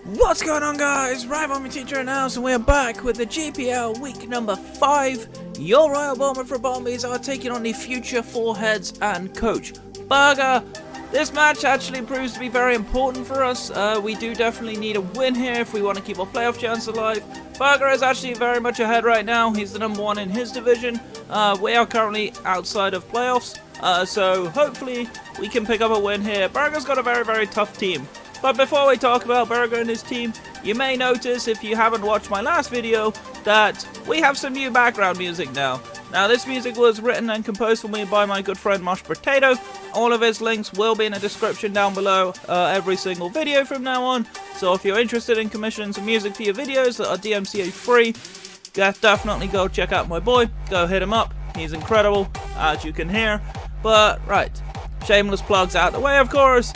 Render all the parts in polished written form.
What's going on, guys? Ribombees teacher announced, and we're back with the GPL week number 5. Your Royal Bournemouth Ribombees are taking on the future 4Heads and Coach Burger. This match actually proves to be very important for us. We do definitely need a win here if we want to keep our playoff chance alive. Burger is actually very much ahead right now. He's the number 1 in his division. We are currently outside of playoffs, so hopefully we can pick up a win here. Burger's got a very tough team. But before we talk about Burger and his team, you may notice, if you haven't watched my last video, that we have some new background music now. Now, this music was written and composed for me by my good friend Mashed Potato. All of his links will be in the description down below every single video from now on. So if you're interested in commissioning some music for your videos that are DMCA free, definitely go check out my boy. Go hit him up. He's incredible, as you can hear. But, right, shameless plugs out the way, of course.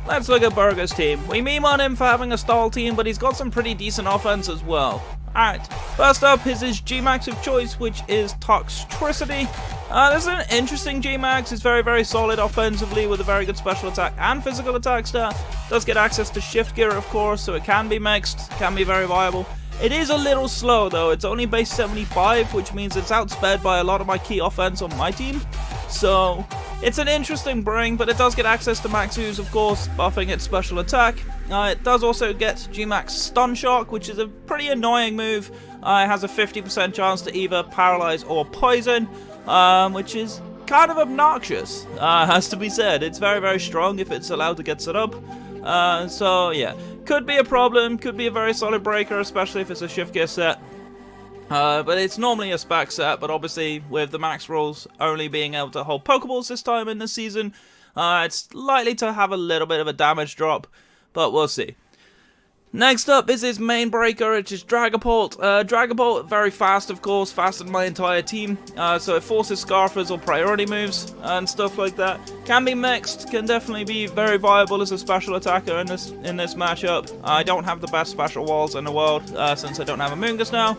Let's look at Burger's team. We meme on him for having a stall team, but he's got some pretty decent offense as well. Alright, first up is his G-Max of choice, which is Toxtricity. This is an interesting G-Max. It's very solid offensively with a very good special attack and physical attack stat. Does get access to shift gear, of course, so it can be mixed, can be very viable. It is a little slow though. It's only base 75, which means it's outsped by a lot of my key offense on my team. So it's an interesting bring, but it does get access to Max Ooze, of course, buffing its special attack. It does also get G-Max Stun Shock, which is a pretty annoying move. It has a 50% chance to either paralyze or poison, which is kind of obnoxious, has to be said. It's very strong if it's allowed to get set up. So yeah, could be a problem, could be a very solid breaker, especially if it's a shift gear set. But it's normally a spec set, but obviously with the max rules only being able to hold Pokeballs this time in the season, it's likely to have a little bit of a damage drop, but we'll see. Next up is his main breaker, which is Dragapult. Dragapult, very fast, of course, faster than my entire team, so it forces Scarfers or priority moves and stuff like that. Can be mixed, can definitely be very viable as a special attacker in this matchup. I don't have the best special walls in the world, since I don't have a Moongus now,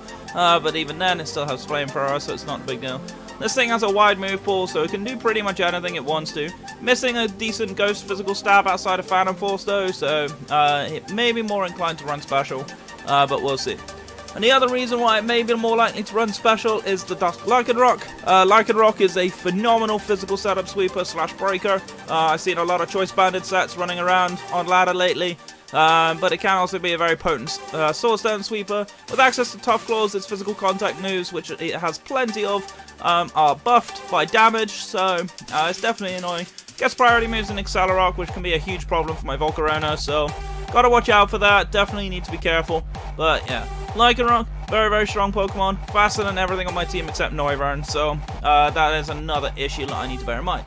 but even then it still has Flamethrower, so it's not a big deal. This thing has a wide move pool, so it can do pretty much anything it wants to. Missing a decent Ghost physical stab outside of Phantom Force though, so it may be more inclined to run special, but we'll see. And the other reason why it may be more likely to run special is the Lycanroc. Lycanroc is a phenomenal physical setup sweeper / breaker. I've seen a lot of Choice Banded sets running around on ladder lately. But it can also be a very potent Sword Stone sweeper. With access to Tough Claws, its physical contact moves, which it has plenty of, are buffed by damage, so it's definitely annoying. Gets priority moves in Accelerock, which can be a huge problem for my Volcarona, so gotta watch out for that. Definitely need to be careful. But yeah, Lycanroc, very strong Pokemon, faster than everything on my team except Noivern, so that is another issue that I need to bear in mind.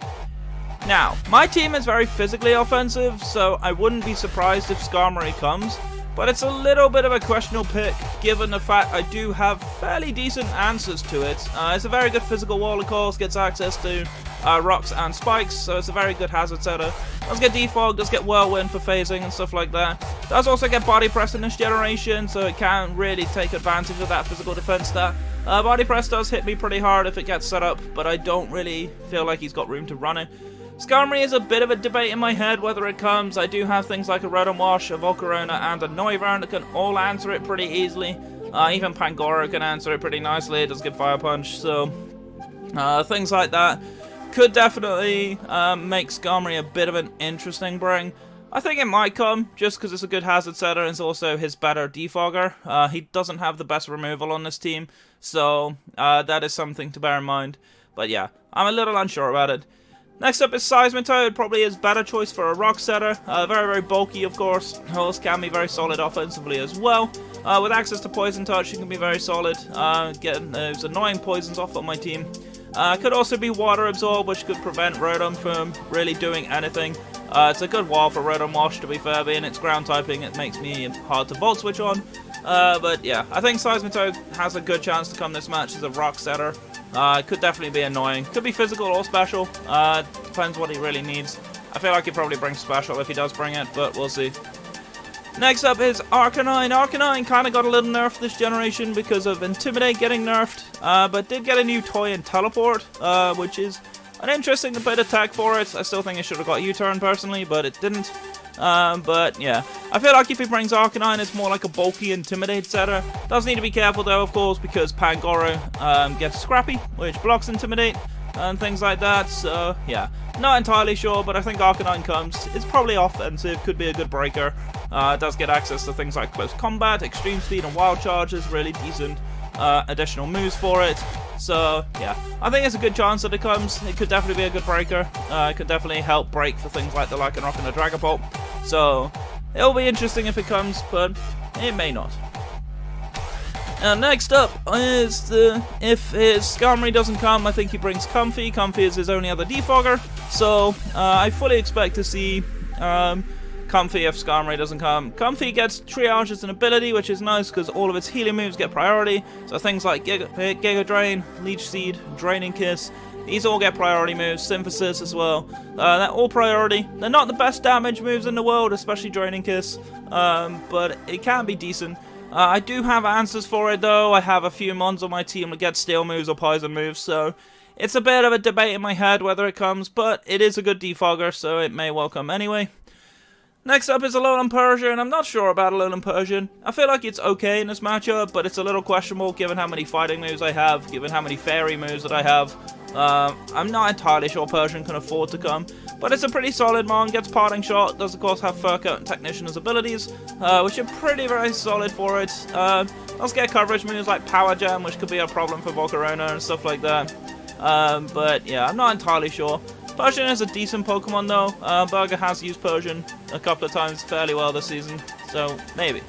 Now, my team is very physically offensive, so I wouldn't be surprised if Skarmory comes, but it's a little bit of a questionable pick, given the fact I do have fairly decent answers to it. It's a very good physical wall, of course, gets access to rocks and spikes, so it's a very good hazard setter. Does get Defog, does get Whirlwind for phasing and stuff like that. Does also get Body Press in this generation, so it can really take advantage of that physical defense stat. Body Press does hit me pretty hard if it gets set up, but I don't really feel like he's got room to run it. Skarmory is a bit of a debate in my head whether it comes. I do have things like a Rotom Wash, a Volcarona, and a Noivern that can all answer it pretty easily. Even Pangoro can answer it pretty nicely. It does get Fire Punch, so things like that could definitely make Skarmory a bit of an interesting bring. I think it might come, just because it's a good hazard setter and it's also his better defogger. He doesn't have the best removal on this team, so that is something to bear in mind. But yeah, I'm a little unsure about it. Next up is Seismitoad, probably his better choice for a rock setter. Very bulky, of course. Horse can be very solid offensively as well. With access to Poison Touch, he can be very solid. Getting those annoying poisons off on my team. Could also be Water Absorb, which could prevent Rotom from really doing anything. It's a good wall for Rotom Wash, to be fair, being its ground typing, it makes me hard to Volt Switch on. But yeah, I think Seismitoad has a good chance to come this match as a rock setter. It could definitely be annoying. Could be physical or special. Depends what he really needs. I feel like he probably brings special if he does bring it, but we'll see. Next up is Arcanine. Arcanine kind of got a little nerfed this generation because of Intimidate getting nerfed, but did get a new toy in Teleport, which is an interesting bit of tech for it. I still think it should have got U-Turn personally, but it didn't. But yeah, I feel like if he brings Arcanine, it's more like a bulky Intimidate setter. Does need to be careful though, of course, because Pangoro gets Scrappy, which blocks Intimidate and things like that. So yeah, not entirely sure, but I think Arcanine comes. It's probably offensive, could be a good breaker. It does get access to things like Close Combat, Extreme Speed, and Wild Charge is really decent additional moves for it. So yeah, I think it's a good chance that it comes. It could definitely be a good breaker. It could definitely help break for things like the Lycanroc and the Dragapult. So it'll be interesting if it comes, but it may not. Next up is if his Skarmory doesn't come, I think he brings Comfey. Comfey is his only other defogger, so I fully expect to see Comfey if Skarmory doesn't come. Comfey gets Triage as an ability, which is nice because all of its healing moves get priority. So things like Giga Drain, Leech Seed, Draining Kiss, these all get priority moves. Synthesis as well. They're all priority. They're not the best damage moves in the world, especially Draining Kiss, but it can be decent. I do have answers for it though. I have a few mons on my team that get Steel moves or Poison moves, so it's a bit of a debate in my head whether it comes, but it is a good defogger, so it may well come anyway. Next up is Alolan Persian. I'm not sure about Alolan Persian. I feel like it's okay in this matchup, but it's a little questionable given how many fighting moves I have, given how many fairy moves that I have. I'm not entirely sure Persian can afford to come, but it's a pretty solid mon. Gets Parting Shot, does of course have Fur Coat and Technician as abilities, which are pretty very solid for it. Does get coverage moves like Power Gem, which could be a problem for Volcarona and stuff like that. But yeah, I'm not entirely sure. Persian is a decent Pokemon though. Burger has used Persian a couple of times fairly well this season, so maybe.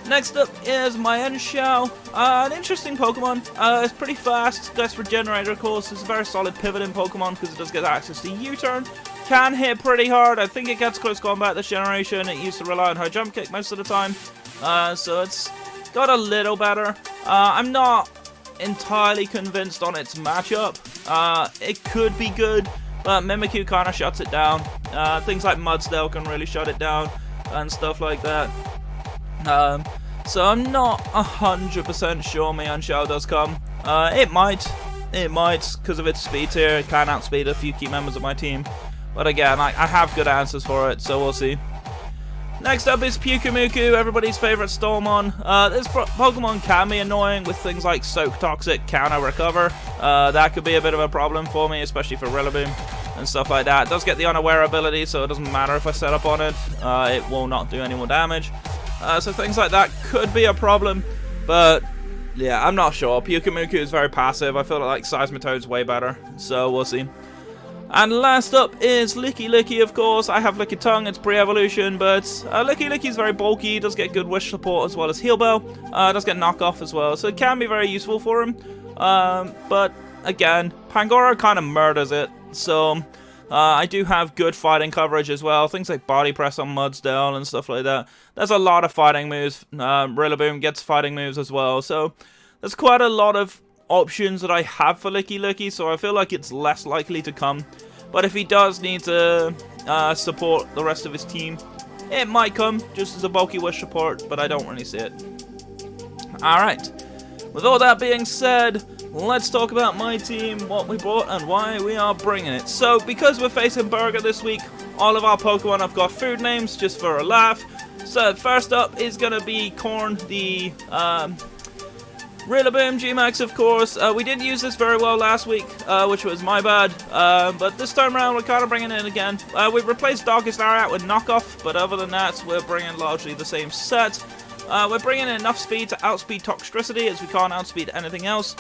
Next up is Mienshao. An interesting Pokemon. It's pretty fast, gets Regenerator of course. It's a very solid pivoting Pokemon because it does get access to U-Turn. Can hit pretty hard. I think it gets Close Combat this generation. It used to rely on High Jump Kick most of the time. So it's got a little better. I'm not entirely convinced on its matchup. It could be good, but Mimikyu kind of shuts it down. Things like Mudsdale can really shut it down and stuff like that. So I'm not 100% sure Mienshao does come. It might, because of its speed tier. It can outspeed a few key members of my team. But again, I have good answers for it, so we'll see. Next up is Pyukumuku, everybody's favorite Stormon. This Pokemon can be annoying with things like Soak Toxic, Counter Recover. That could be a bit of a problem for me, especially for Rillaboom and stuff like that. It does get the Unaware ability, so it doesn't matter if I set up on it. It will not do any more damage. So things like that could be a problem, but yeah, I'm not sure. Pyukumuku is very passive. I feel like Seismitoad's way better, so we'll see. And last up is Licky, of course. I have Lickitung, it's pre-evolution, but Licky is very bulky, does get good wish support as well as Heal Bell, does get knockoff as well, so it can be very useful for him. But again, Pangoro kind of murders it, so I do have good fighting coverage as well, things like Body Press on Mudsdale and stuff like that. There's a lot of fighting moves. Rillaboom gets fighting moves as well, so there's quite a lot of options that I have for Licky, so I feel like it's less likely to come. But if he does need to support the rest of his team, it might come just as a bulky wish support, but I don't really see it. Alright, with all that being said, let's talk about my team, what we brought and why we are bringing it. So because we're facing Burger this week, all of our Pokemon have got food names just for a laugh. So first up is going to be Corn, the Rillaboom G-Max, of course. We didn't use this very well last week, which was my bad. But this time around, we're kind of bringing it in again. We replaced Darkest Ariat with Knockoff, but other than that, we're bringing largely the same set. We're bringing in enough speed to outspeed Toxtricity, as we can't outspeed anything else.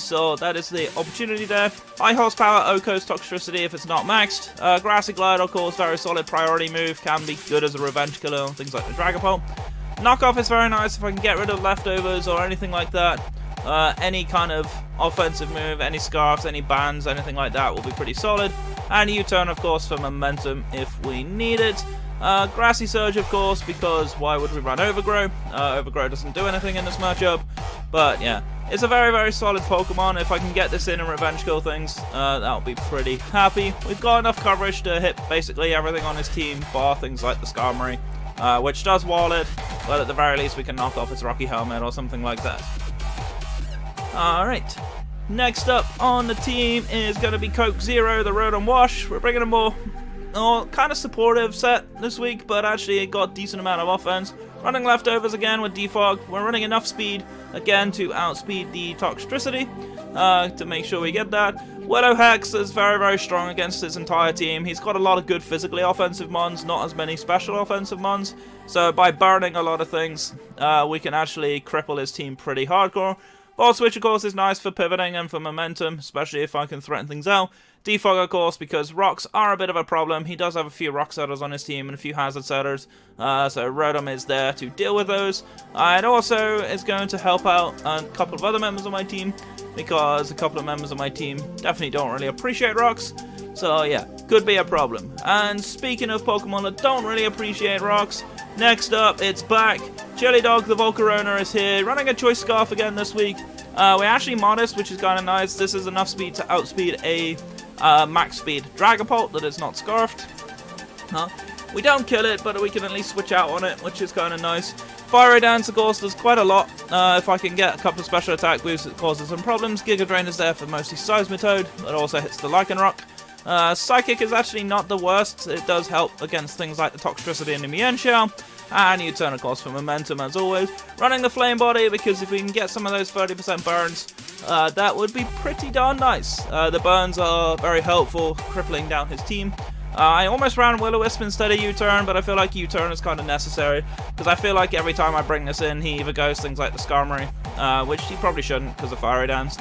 So that is the opportunity there. High horsepower Oko's Toxtricity if it's not maxed. Grassy Glide, of course, very solid priority move. Can be good as a revenge killer on things like the Dragapult. Knockoff is very nice if I can get rid of leftovers or anything like that. Any kind of offensive move, any scarves, any bans, anything like that will be pretty solid. And U-turn, of course, for momentum if we need it. Grassy Surge, of course, because why would we run Overgrow? Overgrow doesn't do anything in this matchup. But yeah, it's a very, very solid Pokemon. If I can get this in and revenge kill things, that'll be pretty happy. We've got enough coverage to hit basically everything on his team, bar things like the Skarmory. Which does wall it, but at the very least we can knock off its Rocky Helmet or something like that. Alright, next up on the team is going to be Coke Zero, the Rotom Wash. We're bringing a more or kind of supportive set this week, but actually it got a decent amount of offense. Running leftovers again with Defog. We're running enough speed again to outspeed the Toxtricity to make sure we get that. Willow Hex is very, very strong against his entire team. He's got a lot of good physically offensive mons, not as many special offensive mons. So by burning a lot of things, we can actually cripple his team pretty hardcore. Ball Switch, of course, is nice for pivoting and for momentum, especially if I can threaten things out. Defog, of course, because rocks are a bit of a problem. He does have a few rock setters on his team and a few hazard setters, so Rotom is there to deal with those. It also is going to help out a couple of other members of my team, because a couple of members of my team definitely don't really appreciate rocks. So yeah, could be a problem. And speaking of Pokemon that don't really appreciate rocks, next up, it's back. Chili Dog the Volcarona is here, running a Choice Scarf again this week. We're actually modest, which is kind of nice. This is enough speed to outspeed a max speed Dragapult that is not Scarfed. We don't kill it, but we can at least switch out on it, which is kind of nice. Fiery Dance, of course, does quite a lot. If I can get a couple of special attack boosts, it causes some problems. Giga Drain is there for mostly Seismitoad. It also hits the Lycanroc. Psychic is actually not the worst. It does help against things like the Toxtricity and the Mien Shell. And U-turn, of course, for momentum, as always. Running the Flame Body, because if we can get some of those 30% burns, that would be pretty darn nice. The burns are very helpful, crippling down his team. I almost ran Will-O-Wisp instead of U-turn, but I feel like U-turn is kind of necessary, because I feel like every time I bring this in, he either goes things like the Skarmory, which he probably shouldn't because of Fiery Dance,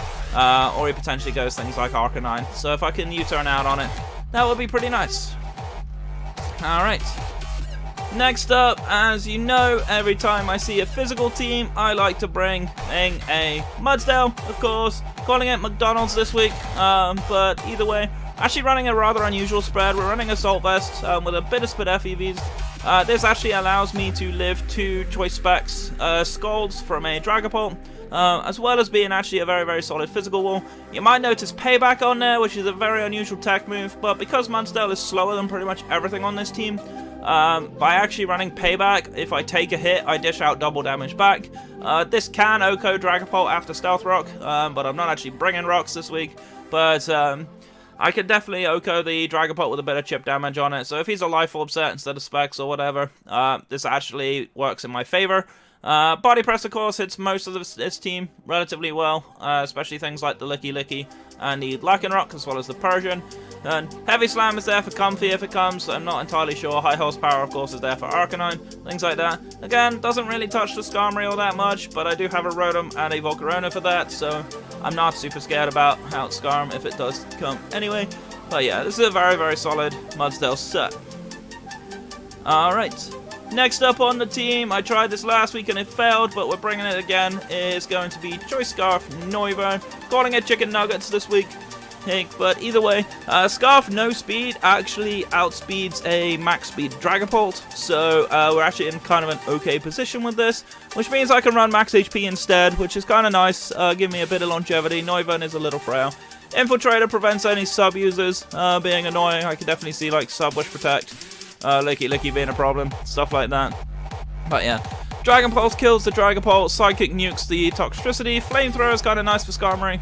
or he potentially goes things like Arcanine. So if I can U-turn out on it, that would be pretty nice. Alright. Next up, as you know, every time I see a physical team, I like to bring in a Mudsdale, of course. Calling it McDonald's this week, but either way, actually running a rather unusual spread. We're running Assault Vest with a bit of Spit FEVs. This actually allows me to live 2 Choice Specs Scalds from a Dragapult, as well as being actually a very, very solid physical wall. You might notice Payback on there, which is a very unusual tech move, but because Mudsdale is slower than pretty much everything on this team, by actually running Payback, if I take a hit, I dish out double damage back. This can OHKO Dragapult after Stealth Rock, but I'm not actually bringing rocks this week. But I can definitely OHKO the Dragapult with a bit of chip damage on it. So if he's a Life Orb set instead of Specs or whatever, this actually works in my favor. Body Press, of course, hits most of its team relatively well, especially things like the Licky Licky and the Lycanroc, as well as the Persian. And Heavy Slam is there for Comfy if it comes, I'm not entirely sure. High Horsepower, of course, is there for Arcanine, things like that. Again, doesn't really touch the Skarmory all that much, but I do have a Rotom and a Volcarona for that, so I'm not super scared about out Skarm if it does come anyway. But yeah, this is a very, very solid Mudsdale set. Alright. Next up on the team, I tried this last week and it failed, but we're bringing it again, is going to be Choice Scarf Noivern, calling it Chicken Nuggets this week. Hey, but either way, Scarf no speed actually outspeeds a max speed Dragapult, so we're actually in kind of an okay position with this, which means I can run max HP instead, which is kind of nice, give me a bit of longevity. Noivern is a little frail. Infiltrator prevents any sub users being annoying. I can definitely see like Sub Wish Protect, Licky Licky being a problem, stuff like that. But yeah, Dragon Pulse kills the Dragapult, Psychic nukes the Toxtricity, Flamethrower is kind of nice for Skarmory,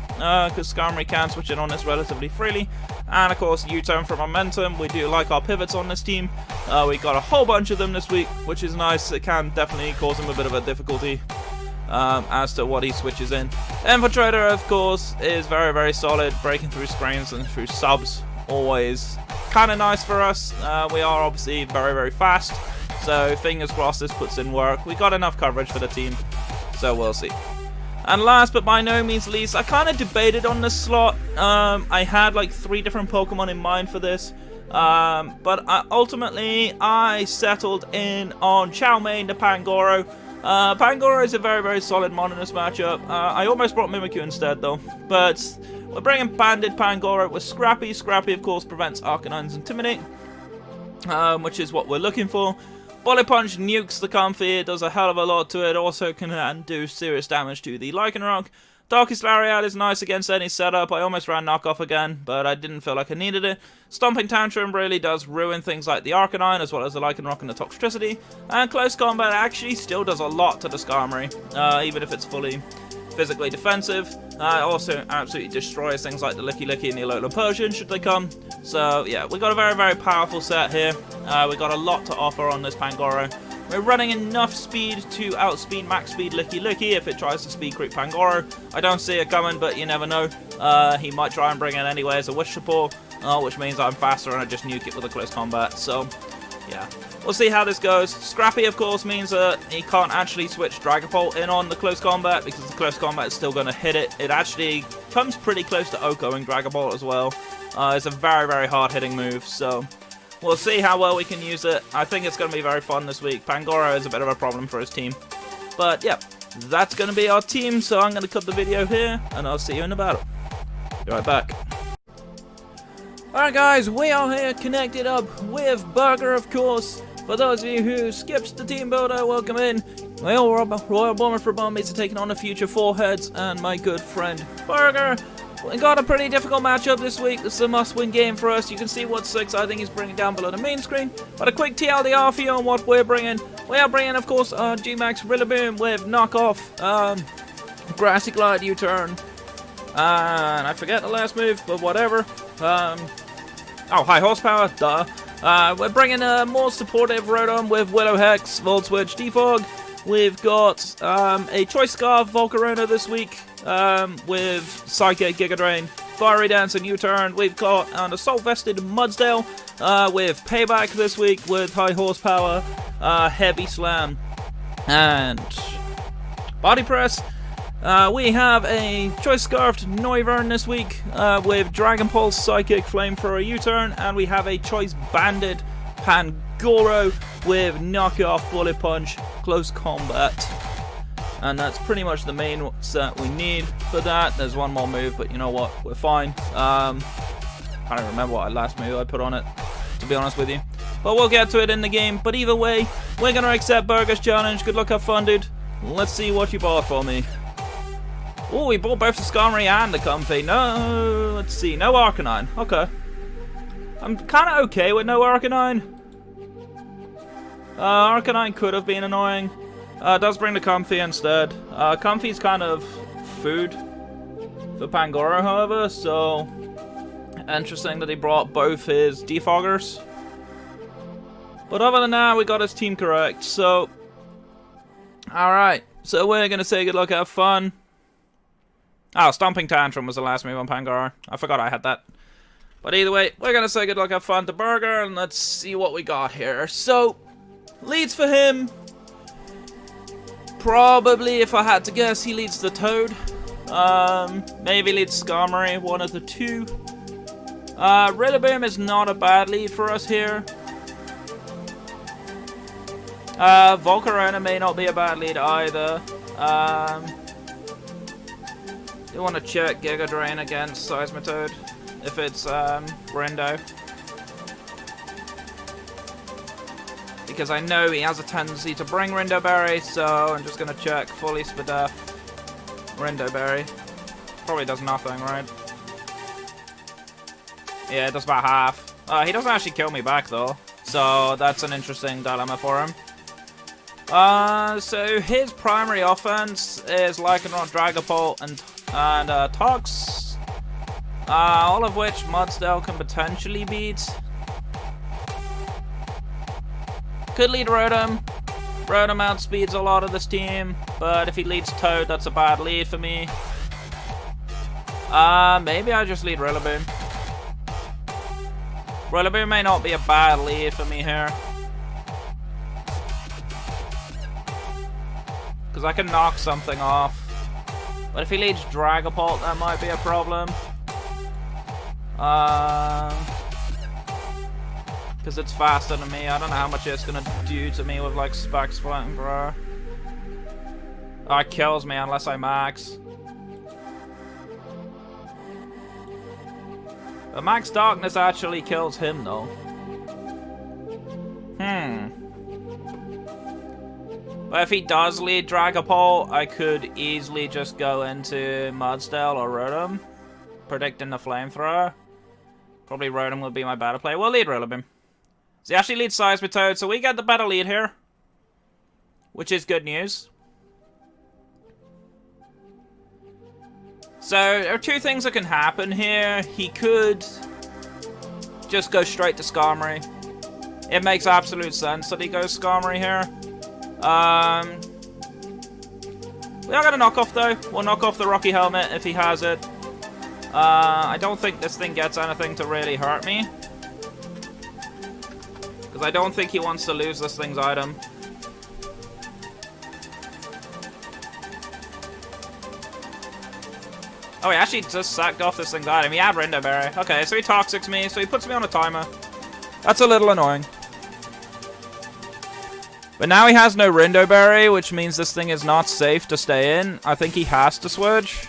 because Skarmory can switch in on this relatively freely, and of course U-turn for momentum. We do like our pivots on this team, we got a whole bunch of them this week, which is nice. It can definitely cause him a bit of a difficulty as to what he switches in. Infiltrator, of course, is very, very solid, breaking through screens and through subs, always kind of nice for us. We are obviously very, very fast, so fingers crossed this puts in work. We got enough coverage for the team, so we'll see. And last but by no means least, I kind of debated on this slot. I had like 3 different Pokemon in mind for this, but ultimately I settled in on Chow Mein the Pangoro. Pangoro is a very, very solid mon in this matchup. I almost brought Mimikyu instead though, but we're bringing Banded Pangoro with Scrappy. Scrappy, of course, prevents Arcanine's Intimidate, which is what we're looking for. Bullet Punch nukes the Comfy, it does a hell of a lot to it, also can do serious damage to the Lycanroc. Darkest Lariat is nice against any setup. I almost ran Knockoff again, but I didn't feel like I needed it. Stomping Tantrum really does ruin things like the Arcanine, as well as the Lycanroc and the Toxtricity. And Close Combat actually still does a lot to the Skarmory, even if it's fully physically defensive. Also absolutely destroys things like the Licky Licky and the Alolan Persian should they come. So yeah, we got a very, very powerful set here. We got a lot to offer on this Pangoro. We're running enough speed to outspeed max speed Licky Licky if it tries to speed creep Pangoro. I don't see it coming, but you never know. He might try and bring it anyway as a wish support, which means I'm faster and I just nuke it with a close combat. So yeah, we'll see how this goes. Scrappy, of course, means that he can't actually switch Dragapult in on the close combat because the close combat is still going to hit it. It actually comes pretty close to Oko-ing Dragapult as well. It's a very, very hard-hitting move, so we'll see how well we can use it. I think it's going to be very fun this week. Pangoro is a bit of a problem for his team. But yeah, that's going to be our team, so I'm going to cut the video here, and I'll see you in the battle. Be right back. Alright guys, we are here connected up with Burger, of course. For those of you who skipped the team builder, welcome in. My old Royal Bournemouth Ribombees are taking on the future 4Heads and my good friend Burger. We got a pretty difficult matchup this week. This is a must-win game for us. You can see what 6 I think he's bringing down below the main screen. But a quick TLDR for you on what we're bringing. We are bringing, of course, G-Max Rillaboom with knockoff, Grassy Glide U-turn. And I forget the last move, but whatever. Oh, high horsepower, duh. We're bringing a more supportive Rotom with Willow Hex, Volt Switch, Defog. We've got a Choice Scarf Volcarona this week with Psychic, Giga Drain, Fiery Dance and U-turn. We've got an Assault Vested Mudsdale with Payback this week with high horsepower, Heavy Slam, and Body Press. We have a Choice Scarfed Noivern this week with Dragon Pulse, Psychic, Flamethrower, U-turn, and we have a Choice Banded Pangoro with Knockoff, Bullet Punch, Close Combat. And that's pretty much the main set we need for that. There's one more move, but you know what, we're fine. I don't remember what last move I put on it, to be honest with you. But we'll get to it in the game. But either way, we're going to accept Burger's challenge. Good luck, have fun, dude. Let's see what you bought for me. Oh, we bought both the Skarmory and the Comfey. No, let's see. No Arcanine. Okay. I'm kind of okay with no Arcanine. Arcanine could have been annoying. It does bring the Comfey instead. Comfey's kind of food for Pangoro, however, so interesting that he brought both his Defoggers. But other than that, we got his team correct, so alright. So we're going to say good luck, have fun. Oh, Stomping Tantrum was the last move on Pangoro. I forgot I had that. But either way, we're going to say good luck, have fun to Burger, and let's see what we got here. So, leads for him. Probably, if I had to guess, he leads the Toad. Maybe leads Skarmory, one of the two. Rillaboom is not a bad lead for us here. Volcarona may not be a bad lead either. Do want to check Giga Drain against Seismitoad if it's Rindo. Because I know he has a tendency to bring Rindo Berry, so I'm just going to check fully Spadef Rindo Berry. Probably does nothing, right? Yeah, it does about half. He doesn't actually kill me back though, so that's an interesting dilemma for him. So his primary offense is Lycanroc, Dragapult, and Tox. All of which Mudsdale can potentially beat. Could lead Rotom. Rotom outspeeds a lot of this team, but if he leads Toad, that's a bad lead for me. Maybe I just lead Rillaboom. Rillaboom may not be a bad lead for me here. Because I can knock something off. But if he leads Dragapult, that might be a problem. Because it's faster than me. I don't know how much it's going to do to me with like Specs Flying Bro. Oh, it kills me unless I max. But Max Darkness actually kills him though. But if he does lead Dragapult, I could easily just go into Mudsdale or Rotom, predicting the Flamethrower. Probably Rotom will be my better play. We'll lead Rillaboom. So he actually leads Seismitoad, so we get the better lead here. Which is good news. So, there are two things that can happen here. He could just go straight to Skarmory. It makes absolute sense that he goes Skarmory here. We are going to knock off, though. We'll knock off the Rocky Helmet if he has it. I don't think this thing gets anything to really hurt me. Because I don't think he wants to lose this thing's item. Oh, he actually just sacked off this thing's item. He had Rindoberry. Okay, so he Toxics me, so he puts me on a timer. That's a little annoying. But now he has no Rindoberry, which means this thing is not safe to stay in. I think he has to switch.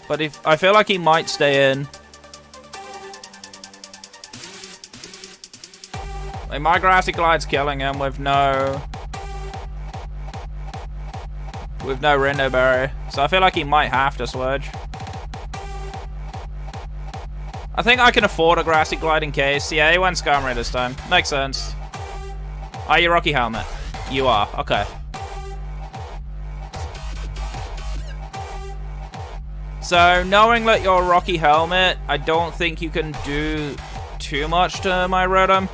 But I feel like he might stay in. Like, my Grassy Glide's killing him with no Rindoberry. So I feel like he might have to switch. I think I can afford a Grassy Glide in case. Yeah, he went Skarmory this time. Makes sense. Are you Rocky Helmet? You are. Okay. So, knowing that you're Rocky Helmet, I don't think you can do too much to my Rotom.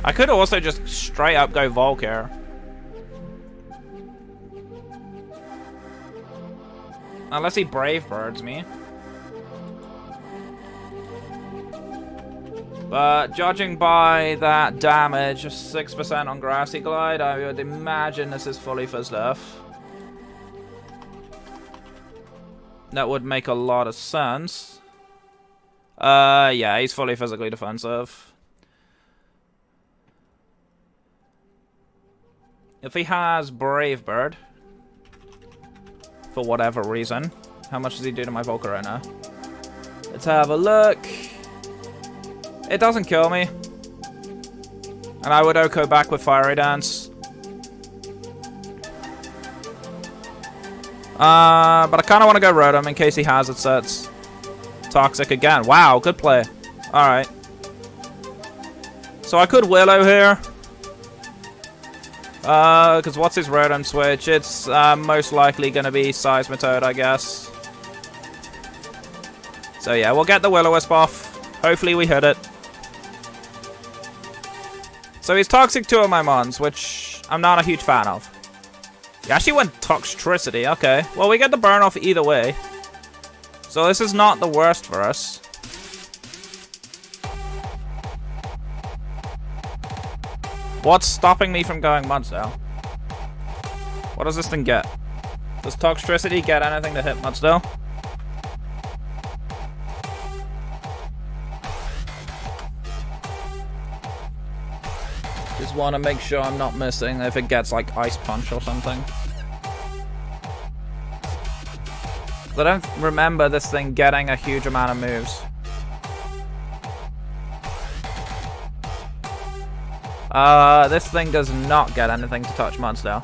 I could also just straight up go Volk here. Unless he Brave Birds me. But judging by that damage, just 6% on Grassy Glide, I would imagine this is fully fizzed off. That would make a lot of sense. Yeah, he's fully physically defensive. If he has Brave Bird, for whatever reason, how much does he do to my Volcarona? Let's have a look. It doesn't kill me. And I would Oko back with Fiery Dance. But I kind of want to go Rotom in case he has it sets. Toxic again. Wow, good play. Alright. So I could Willow here. Because what's his Rotom switch? It's most likely going to be Seismitoad, I guess. So yeah, we'll get the Will-O-Wisp off. Hopefully we hit it. So he's Toxic 2 of my Mons, which I'm not a huge fan of. He actually went Toxtricity, okay. Well, we get the burn off either way. So this is not the worst for us. What's stopping me from going Mudsdale? What does this thing get? Does Toxtricity get anything to hit Mudsdale? Just want to make sure I'm not missing if it gets like Ice Punch or something. I don't remember this thing getting a huge amount of moves. This thing does not get anything to touch Mudsdale.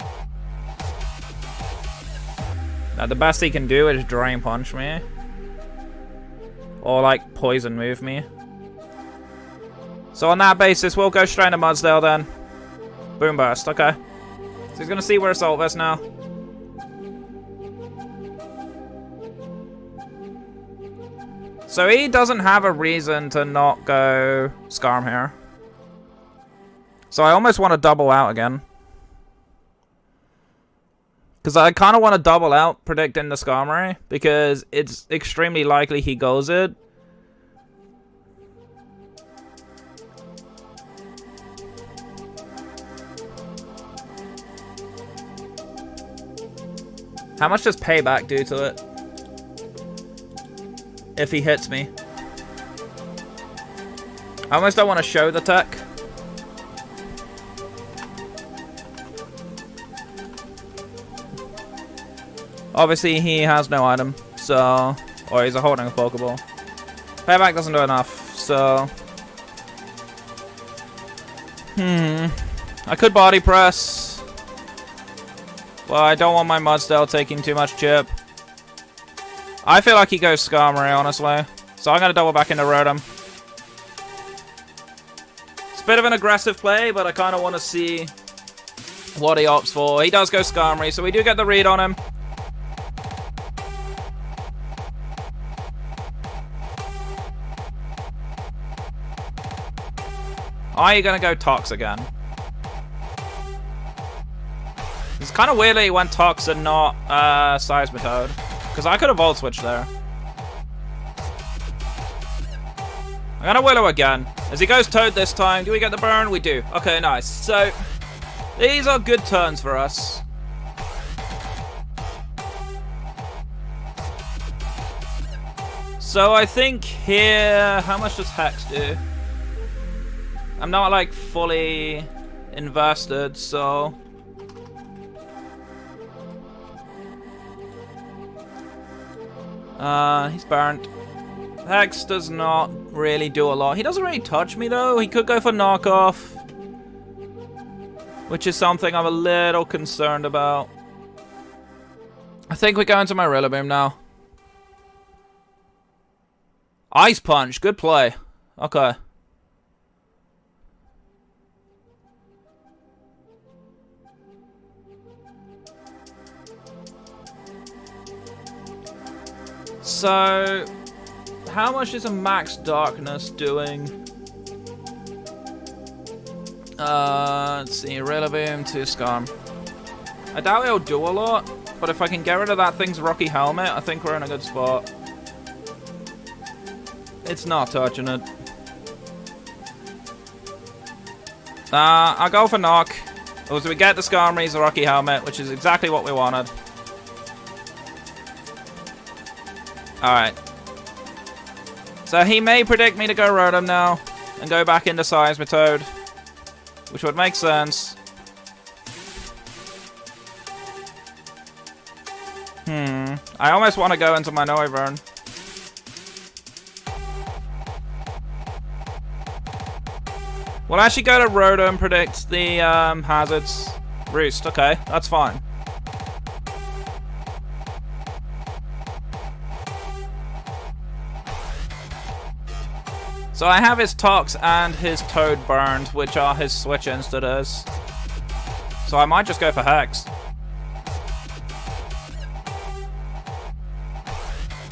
Now the best he can do is Drain Punch me. Or like Poison Move me. So on that basis, we'll go straight to Mudsdale then. Boom Burst, okay. So he's gonna see where Assault Vest now. So he doesn't have a reason to not go Skarm here. So I almost want to double out again. Because I kind of want to double out predicting the Skarmory. Because it's extremely likely he goes it. How much does Payback do to it? If he hits me. I almost don't want to show the tech. Obviously, he has no item, so... Or he's holding a Pokeball. Payback doesn't do enough, so... I could Body Press. Well, I don't want my Mudsdale taking too much chip. I feel like he goes Skarmory, honestly. So I'm going to double back into Rotom. a bit of an aggressive play, but I kind of want to see what he opts for. He does go Skarmory, so we do get the read on him. Are you going to go Tox again? It's kind of weird that he went Tox and not Seismitoad. Because I could have Volt Switched there. I'm going to Willow again. As he goes Toad this time, do we get the burn? We do. Okay, nice. So, these are good turns for us. So I think here... How much does Hex do? I'm not, like, fully invested, so... He's burnt. Hex does not really do a lot. He doesn't really touch me, though. He could go for knockoff, which is something I'm a little concerned about. I think we go into my Rillaboom now. Ice Punch. Good play. Okay. So, how much is a Max Darkness doing? Let's see, Rillaboom to Skarm. I doubt it'll do a lot, but if I can get rid of that thing's Rocky Helmet, I think we're in a good spot. It's not touching it. I'll go for Knock. So we get the Skarmory's Rocky Helmet, which is exactly what we wanted. Alright. So he may predict me to go Rotom now and go back into Seismitoad, which would make sense. I almost want to go into my Noivern. We'll actually go to Rotom, predict the hazards. Roost, okay, that's fine. So I have his Tox and his Toad burned, which are his switch instators. So I might just go for Hex.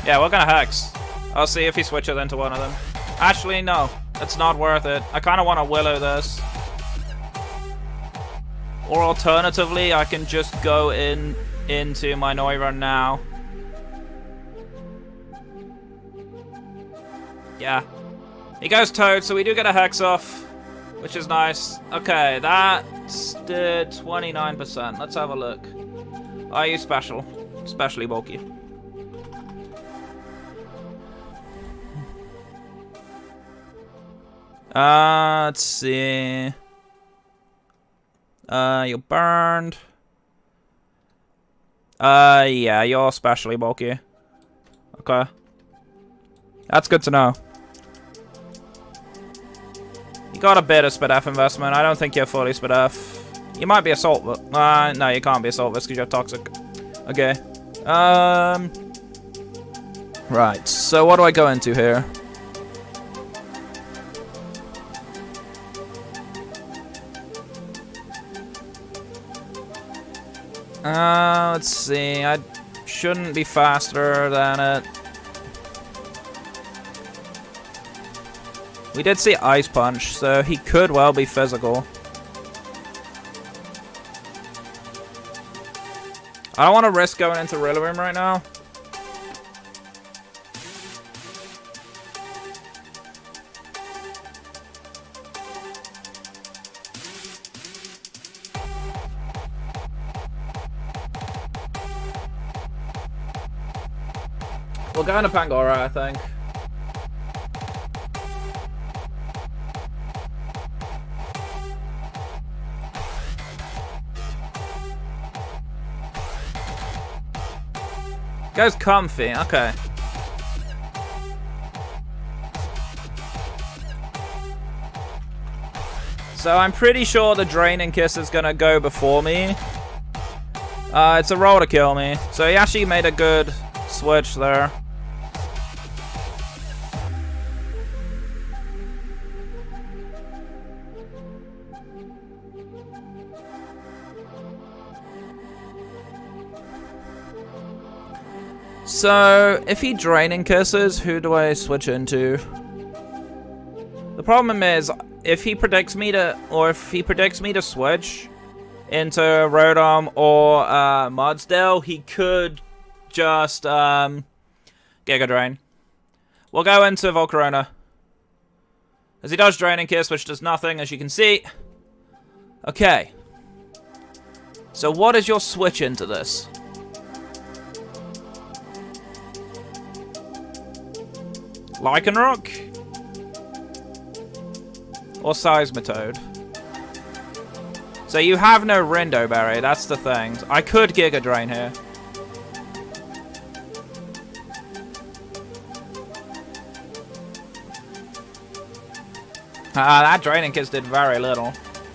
Yeah, we're gonna Hex. I'll see if he switches into one of them. Actually, no. It's not worth it. I kind of want to Willow this. Or alternatively, I can just go into my Noivern now. Yeah. He goes Toad, so we do get a Hex off, which is nice. Okay, that did 29%. Let's have a look. Are you special? Especially bulky. Let's see. You're burned. Yeah, you're especially bulky. Okay. That's good to know. You got a bit of Spidef investment. I don't think you're fully Spidef. You might be Assault, but... no, you can't be Assault because you're Toxic. Okay. Right, so what do I go into here? Let's see. I shouldn't be faster than it. We did see Ice Punch, so he could well be physical. I don't want to risk going into Rillaboom right now. We'll go into Pangoro, I think. Goes Comfy, okay. So I'm pretty sure the Draining Kiss is gonna go before me. It's a roll to kill me. So he actually made a good switch there. So, if he draining kisses, who do I switch into? The problem is, if he predicts me to switch into Rodom or Mudsdale, he could just Giga Drain. We'll go into Volcarona. As he does Draining Kiss, which does nothing, as you can see. Okay. So what is your switch into this? Lycanroc? Or Seismitoad? So you have no Rindo Berry, that's the thing. I could Giga Drain here. That Draining Kiss did very little.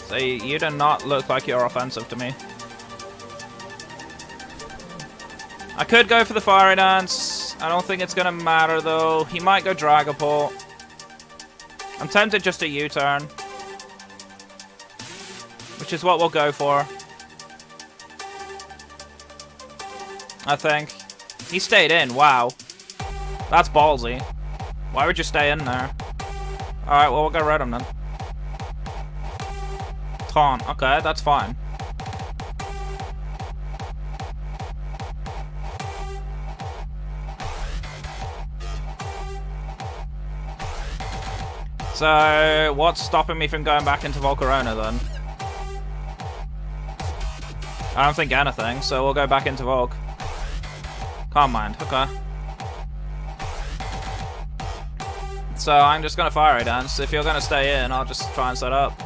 So you do not look like you're offensive to me. I could go for the Fiery Dance. I don't think it's going to matter though. He might go Dragapult. I'm tempted just to U-turn. Which is what we'll go for. I think. He stayed in, wow. That's ballsy. Why would you stay in there? Alright, well, we'll go Rotom then. Taunt, okay, that's fine. So, what's stopping me from going back into Volcarona then? I don't think anything, so we'll go back into Volc. Calm Mind, okay. So I'm just gonna Fiery Dance. If you're gonna stay in, I'll just try and set up.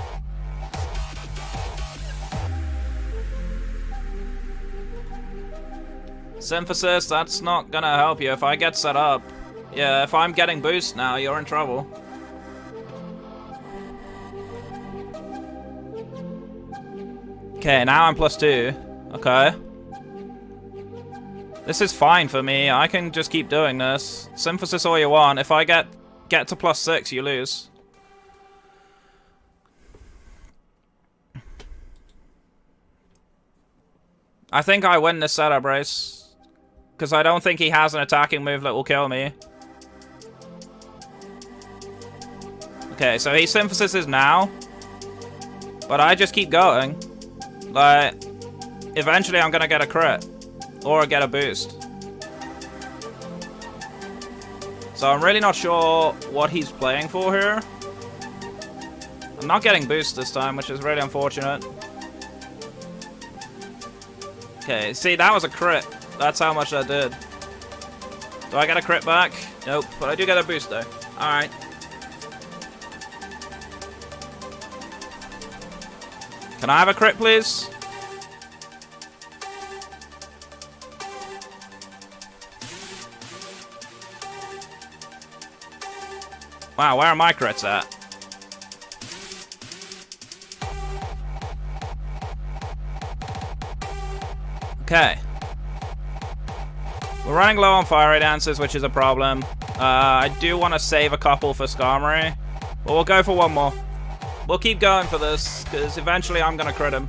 Synthesis, that's not gonna help you if I get set up. Yeah, if I'm getting boost now, you're in trouble. Okay, now I'm +2. Okay. This is fine for me. I can just keep doing this. Synthesis all you want. If I get to +6, you lose. I think I win this setup race. Because I don't think he has an attacking move that will kill me. Okay, so he synthesises now. But I just keep going. Like, eventually I'm gonna get a crit. Or get a boost. So I'm really not sure what he's playing for here. I'm not getting boost this time, which is really unfortunate. Okay, see, that was a crit. That's how much that did. Do I get a crit back? Nope, but I do get a boost though. Alright. Can I have a crit, please? Wow, where are my crits at? Okay. We're running low on Fiery Dances, which is a problem. I do want to save a couple for Skarmory. But we'll go for one more. We'll keep going for this, because eventually I'm going to crit him.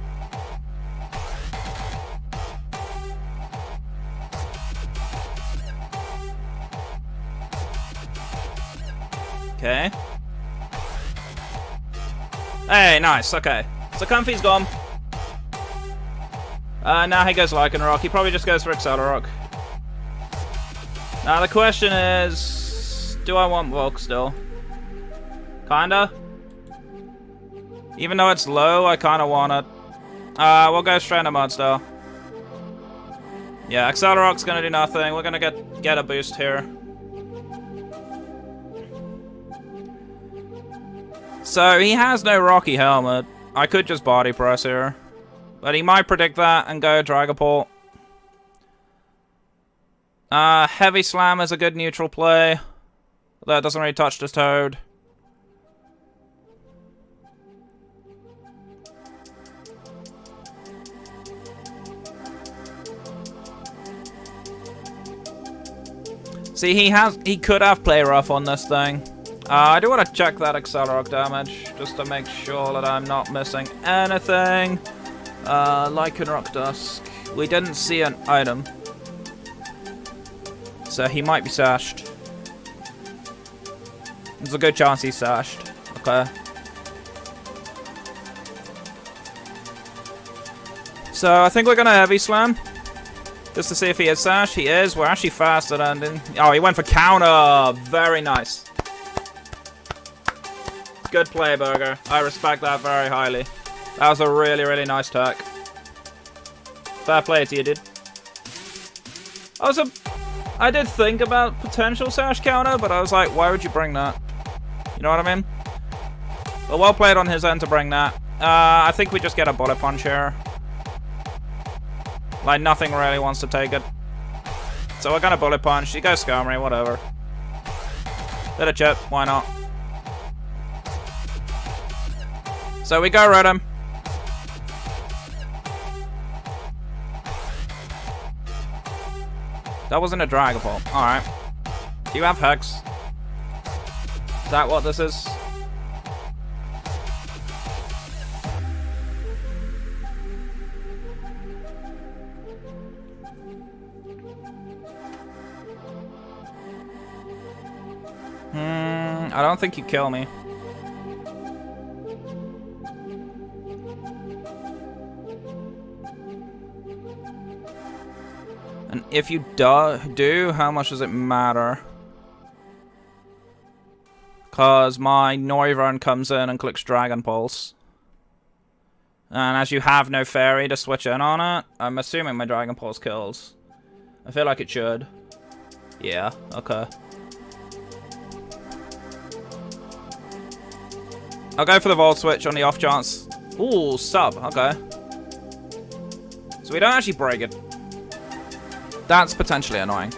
Okay. Hey, nice, okay. So Comfy's gone. Now he goes Lycanroc. He probably just goes for Accelerock. Now the question is, do I want Volk still? Kinda. Even though it's low, I kinda want it. We'll go straight into Mudsdale. Yeah, Accelerock's gonna do nothing. We're gonna get a boost here. So he has no Rocky Helmet. I could just body press here. But he might predict that and go Dragapult. Heavy Slam is a good neutral play. Although it doesn't really touch this Toad. See, he could have Play Rough on this thing. I do want to check that Accelerate damage, just to make sure that I'm not missing anything. Lycan Rock Dusk. We didn't see an item. So he might be sashed. There's a good chance he's sashed. Okay. So I think we're going to Heavy Slam. Just to see if he is sashed. He is. We're actually fast at ending. Oh, he went for counter. Very nice. Good play, Burger. I respect that very highly. That was a really, really nice tech. Fair play to you, dude. I did think about potential sash counter, but I was like, why would you bring that? You know what I mean? But well played on his end to bring that. I think we just get a bullet punch here. Like, nothing really wants to take it. So we're gonna bullet punch. You go Skarmory, whatever. Bit of chip, why not? So we go Rotom. That wasn't a Dragon Ball. Alright. Do you have Hex? Is that what this is? I don't think you kill me. And if you do, how much does it matter? Because my Noivern comes in and clicks Dragon Pulse. And as you have no Fairy to switch in on it, I'm assuming my Dragon Pulse kills. I feel like it should. Yeah, okay. I'll go for the Volt Switch on the off chance. Ooh, sub, okay. So we don't actually break it. That's potentially annoying.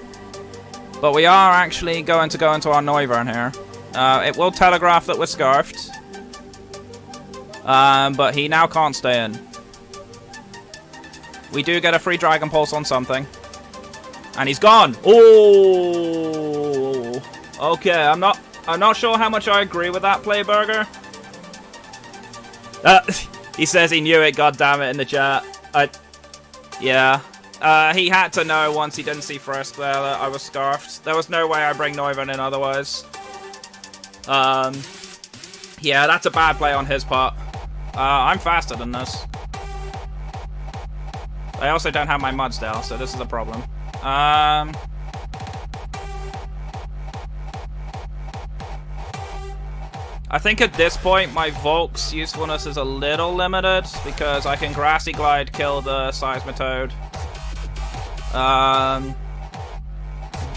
But we are actually going to go into our Noivern here. It will telegraph that we're Scarfed. But he now can't stay in. We do get a free Dragon Pulse on something. And he's gone! Ooh! Okay, I'm not sure how much I agree with that play, Burger. He says he knew it, goddammit, in the chat. Yeah. He had to know once he didn't see Frisk there that I was Scarfed. There was no way I bring Noivern in otherwise. Yeah, that's a bad play on his part. I'm faster than this. I also don't have my Mudsdale, so this is a problem. I think at this point my Volk's usefulness is a little limited because I can Grassy Glide kill the Seismitoad.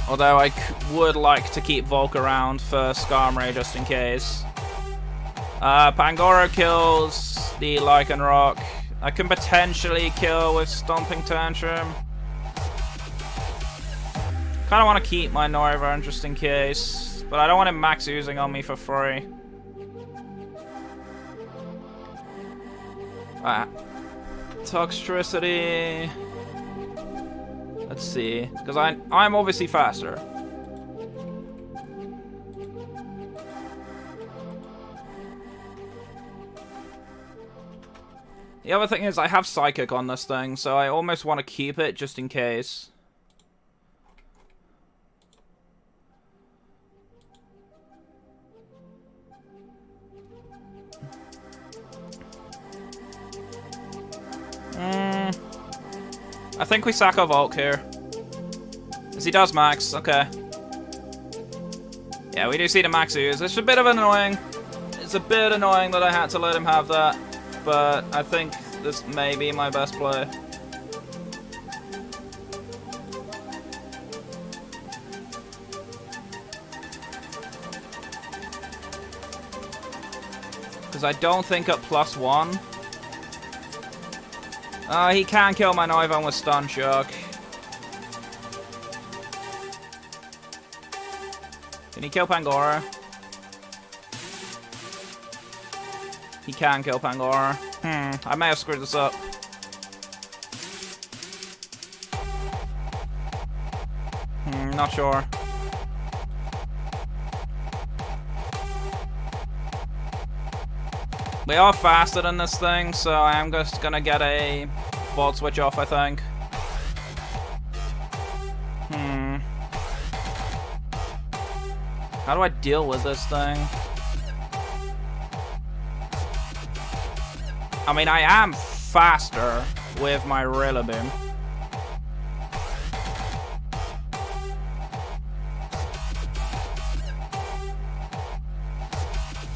Although I would like to keep Volk around for Skarmory just in case. Pangoro kills the Lycanroc. I can potentially kill with Stomping Tantrum. Kind of want to keep my Noivern just in case, but I don't want him max oozing on me for free. Alright. Toxtricity. Let's see, because I'm obviously faster. The other thing is I have Psychic on this thing, so I almost want to keep it just in case. I think we sack our Volk here. As he does max, okay. Yeah, we do see the max ooze. It's a bit of annoying. It's a bit annoying that I had to let him have that. But I think this may be my best play. Because I don't think at +1... he can kill my Noivern with Stun Shock. Can he kill Pangoro? He can kill Pangoro. I may have screwed this up. Not sure. We are faster than this thing, so I am just gonna get a vault switch off, I think. How do I deal with this thing? I mean, I am faster with my Ribombees.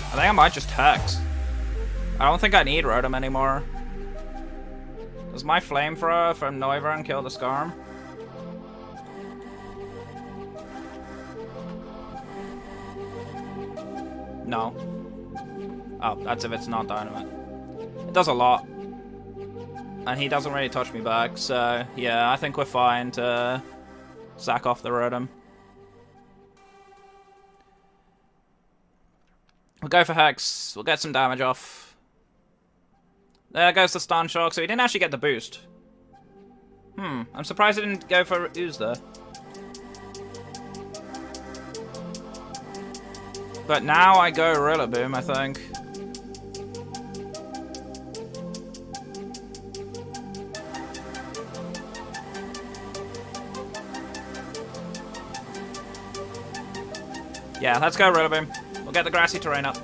I think I might just Hex. I don't think I need Rotom anymore. Does my flamethrower from Noivern kill the Skarm? No. Oh, that's if it's not Dynamite. It does a lot. And he doesn't really touch me back, so yeah, I think we're fine to sack off the Rotom. We'll go for Hex. We'll get some damage off. There goes the Stun Shock, so he didn't actually get the boost. I'm surprised he didn't go for Ooze there. But now I go Rillaboom, I think. Yeah, let's go Rillaboom. We'll get the grassy terrain up.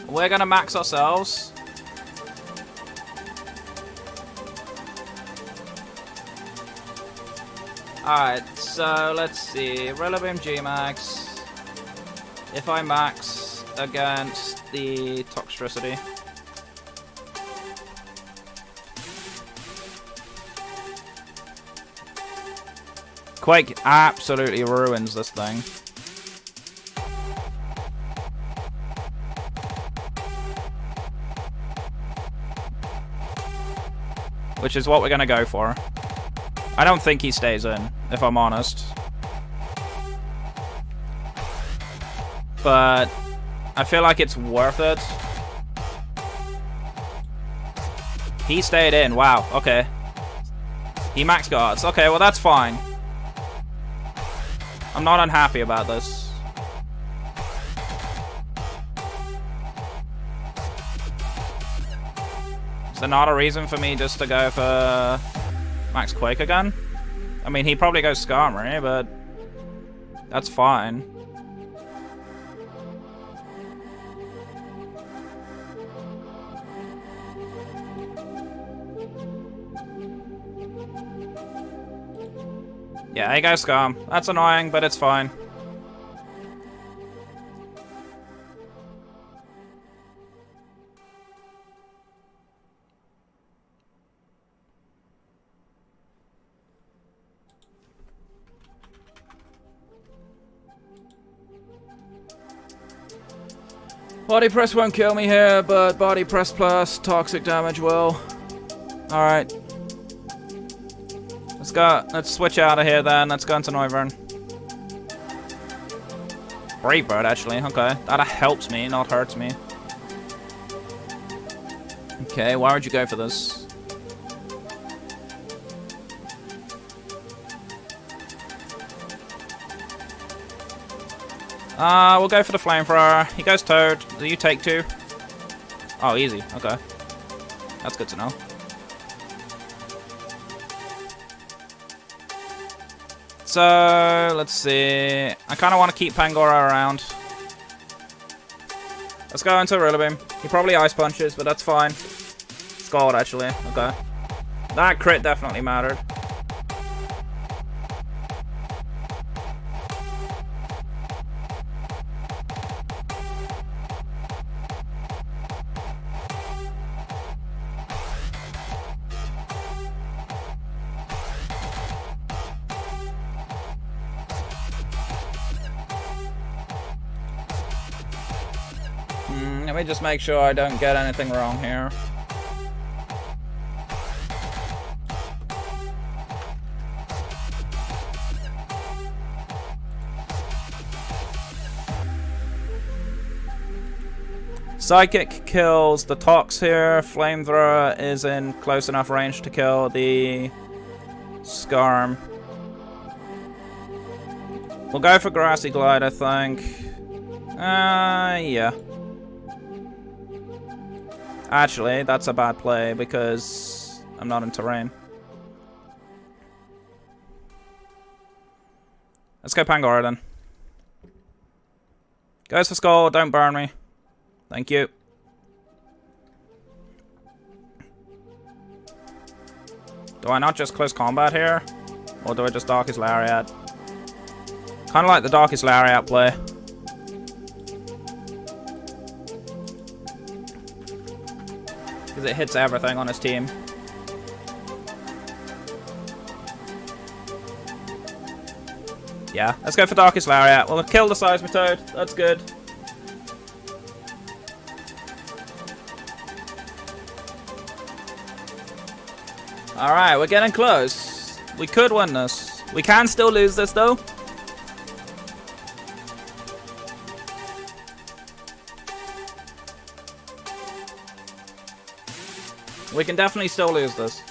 We're gonna max ourselves. Alright, so let's see. Rillaboom G-Max. If I max against the Toxtricity. Quake absolutely ruins this thing. Which is what we're gonna go for. I don't think he stays in, if I'm honest. But I feel like it's worth it. He stayed in, wow, okay. He max guards, okay, well that's fine. I'm not unhappy about this. Is there not a reason for me just to go for Max Quake again? I mean, he probably goes Skarmory, but that's fine. Yeah, he goes Skarm. That's annoying, but it's fine. Body press won't kill me here, but body press plus toxic damage will. Alright. Let's go. Let's switch out of here then. Let's go into Noivern. Brave Bird, actually. Okay. That helps me, not hurts me. Okay, why would you go for this? We'll go for the Flamethrower. He goes Toad. Do you take 2? Oh, easy. Okay. That's good to know. So, let's see. I kind of want to keep Pangoro around. Let's go into Rillaboom. He probably Ice Punches, but that's fine. Scald, actually. Okay. That crit definitely mattered. Let me just make sure I don't get anything wrong here. Psychic kills the Tox here. Flamethrower is in close enough range to kill the Skarm. We'll go for Grassy Glide, I think. Yeah. Actually, that's a bad play because I'm not in terrain. Let's go Pangoro then. Goes for skull, don't burn me. Thank you. Do I not just close combat here? Or do I just Darkest Lariat? Kind of like the Darkest Lariat play. Because it hits everything on his team. Yeah, let's go for Darkest Lariat. We'll kill the Seismitoad. That's good. Alright, we're getting close. We could win this. We can still lose this though. We can definitely still lose this.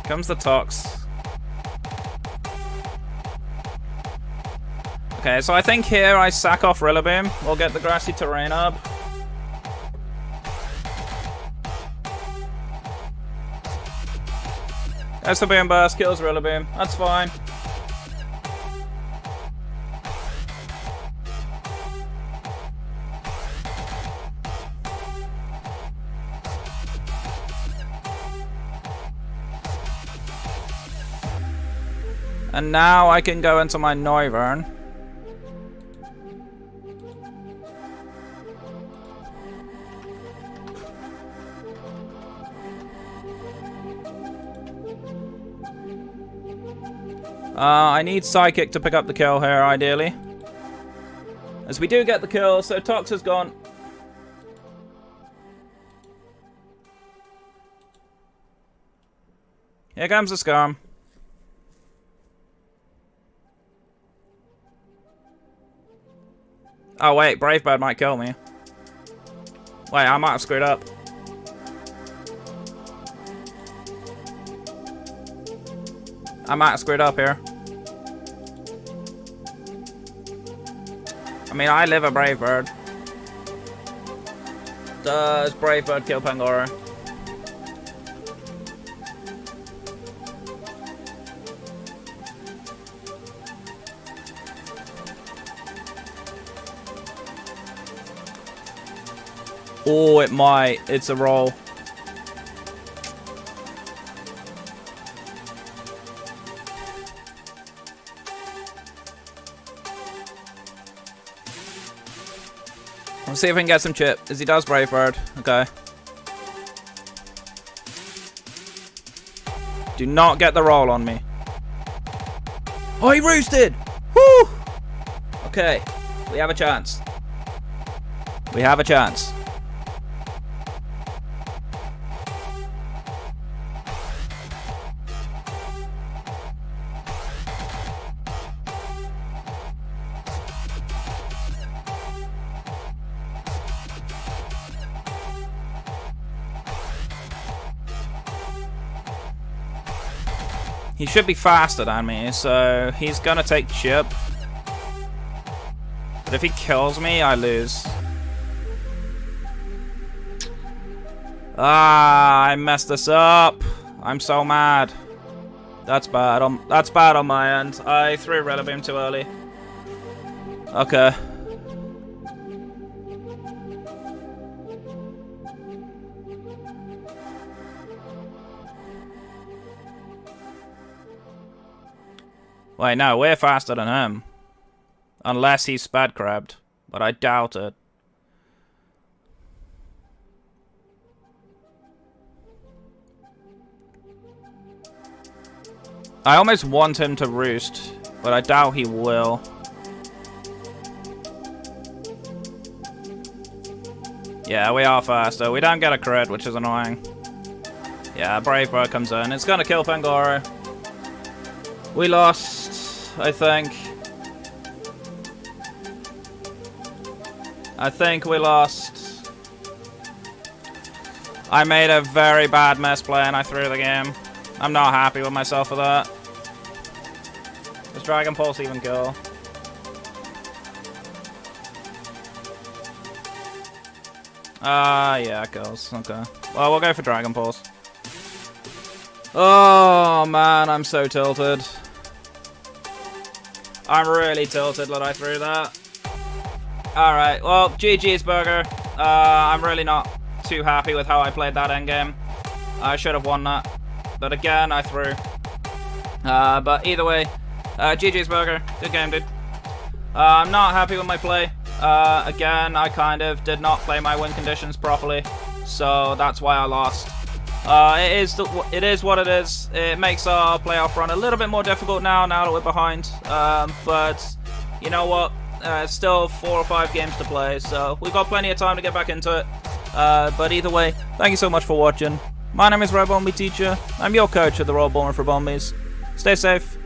Comes the Tox. Okay, so I think here I sack off Rillaboom. We'll get the grassy terrain up. That's the Boom Burst, kills Rillaboom. That's fine. And now I can go into my Noivern. I need Psychic to pick up the kill here, ideally. As we do get the kill, so Tox is gone. Here comes the Scarm. Oh wait, Brave Bird might kill me. Wait, I might have screwed up. I might have screwed up here. I mean, I live a Brave Bird. Does Brave Bird kill Pangoro? Oh, it might. It's a roll. We'll see if we can get some chip, as he does Brave Bird. Okay. Do not get the roll on me. Oh, he roosted! Woo! Okay, we have a chance. We have a chance. He should be faster than me, so he's gonna take chip. But if he kills me, I lose. Ah, I messed this up. I'm so mad. That's bad. That's bad on my end. I threw Rillaboom too early. Okay. Wait, no, we're faster than him. Unless he's spad crabbed. But I doubt it. I almost want him to roost, but I doubt he will. Yeah, we are faster. We don't get a crit, which is annoying. Yeah, Brave Bird comes in. It's gonna kill Pangoro. We lost, I think. I think we lost. I made a very bad misplay and I threw the game. I'm not happy with myself for that. Does Dragon Pulse even kill? Yeah, it kills. Okay. Well, we'll go for Dragon Pulse. Oh, man, I'm so tilted. I'm really tilted that I threw that. Alright, well, GG's, Burger. I'm really not too happy with how I played that endgame. I should have won that. But again, I threw. But either way, GG's, Burger. Good game, dude. I'm not happy with my play. Again, I kind of did not play my win conditions properly. So that's why I lost. It is what it is. It makes our playoff run a little bit more difficult now that we're behind. But you know what? It's still 4 or 5 games to play, so we've got plenty of time to get back into it. But either way, thank you so much for watching. My name is Ribombees Teacher. I'm your coach at the Royal Bournemouth Ribombees. Stay safe,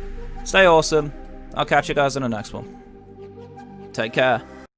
stay awesome. I'll catch you guys in the next one. Take care.